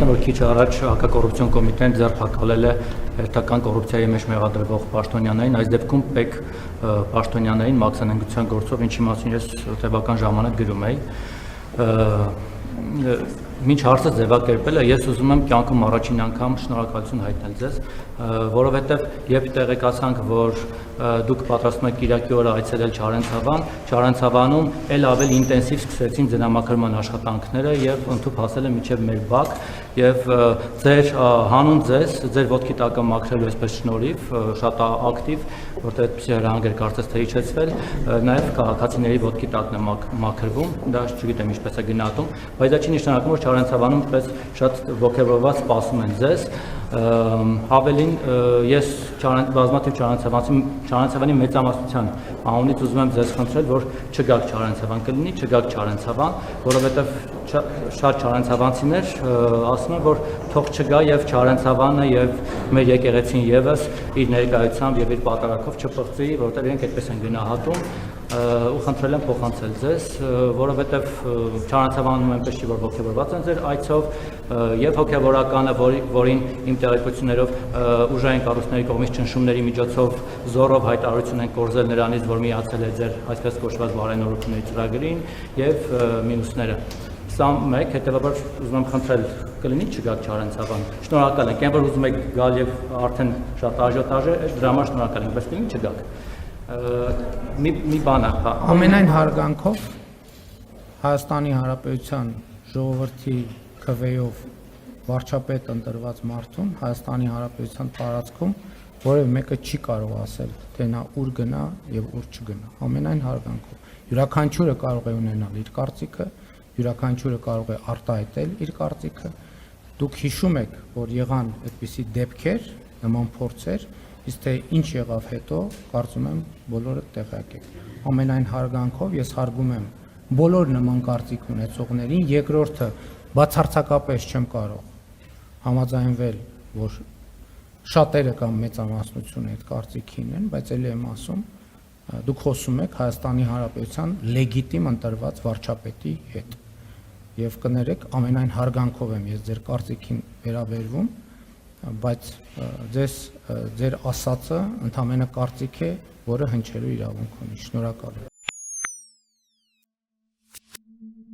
ասեմ, որ քիչ առաջ հակակոռուպցիոն կոմիտեն ձեռնարկել է հերթական կոռուպցիայի մեջ մեղադրվող պաշտոնյաներին, այս դեպքում Պեկ պաշտոնյաներին մաքսանենգության գործով, ինչի մասին ես տևական ժամանակ գրում էի։ Մինչ հարցը ձևակերպելը ես ուզում եմ կյանքում առաջին անգամ շնորհակալություն հայտնել ձեզ, որովհետև երբ տեղեկացանք, որ դուք պատրաստում եք Կիրակի օրը այցելել Չարենցավան, Չարենցավանում էլ ավելի ինտենսիվ սկսեցին ձնամաքրման աշխատանքները եւ ընդհանուր հասել է մինչեւ մեր բակ եւ ձեր հանուն ձեզ, ձեր ոտքի տակը մաքրելու այսպես շնորհիվ, շատ ակտիվ, որտեղ այդպիսի հրահանգ էր կարծես թե իջեցվել, նաեւ քաղաքացիների ոտքի տակն է մաքրվում, դա չգիտեմ ինչպես է գնահատում, բայց դա չի նշանակում, որ Չարենցավանում պես շատ ողջավորված սպասում են ձեզ, ավելին ես բազմաթիվ Չարենցավանի մեծամասնության անունից ուզում եմ ձեզ խնդրել, որ չգաք Չարենցավան, կլինի չգաք Չարենցավան, որովհետև շատ չարենցավանցիներ ասում են, որ թող չգա եւ Չարենցավանը եւ մեր եկեղեցին եւս իր ներկայությամբ եւ իր պատարակով չփոխվի, որովհետեւ իրենք այդպես են գնահատում ու խնդրել եմ փոխանցել ձեզ, որովհետեւ Չարենցավանում այնպես չի, որ ողջավորված են ձեր այցով եւ հոգեվորականը, որին իմ տեղեկություններով ուժային կառույցների կողմից ճնշումների միջոցով զորով հայտարարություն են կորզել նրանից, որ միացել է ձեր այսպես կոչված բարենորությունների ծրագրին եւ մյուսները։ Սա մեկ, հետեւաբար ուզում եմ խնդրել կլինի չգաք Չարենցավան։ Շնորհակալ ենք, այն որ ուզում եք գալ եւ արդեն շատ աժիոտաժ է, դրա համար շնորհակալ ենք, բայց կլինի չգաք։ Մի բան է, հա։ Ամենայն հարգանքով Հայաստանի Հանրապետության ժողովրդի քվեով վարչապետ ընտրված մարդուն Հայաստանի Հանրապետության տարածքում որևէ մեկը չի կարող ասել, թե նա ուր գնա եւ ուր չգնա։ Ամենայն հարգանքով։ Յուրաքանչյուրը կարող է ունենալ իր կարծիքը, յուրաքանչյուրը կարող է արտահայտել իր կարծիքը։ Դուք հիշում եք, որ եղան այդպիսի դեպքեր, նման փորձեր, իսկ թե ինչ եղավ հետո, կարծում եմ բոլորը տեղյակ եք։ Ամենայն հարգանքով ես հարգում եմ բոլոր նման կարծիք ունեցողներին, երկրորդը բացարձակապես չեմ կարող համաձայնվել, որ շատերը կամ մեծամասնությունը այդ կարծիքին են, բայց ելի եմ ասում, դուք խոսում եք Հայաստանի Հանրապետության լեգիտիմ ընտրված վարչապետի հետ եւ կներեք ամենայն հարգանքով եմ ես ձեր կարծիքին վերաբերվում, բայց ձեր ասածը ընդամենը կարծիք է, որը հնչելու իրավունք ունի։ Շնորհակալ եմ։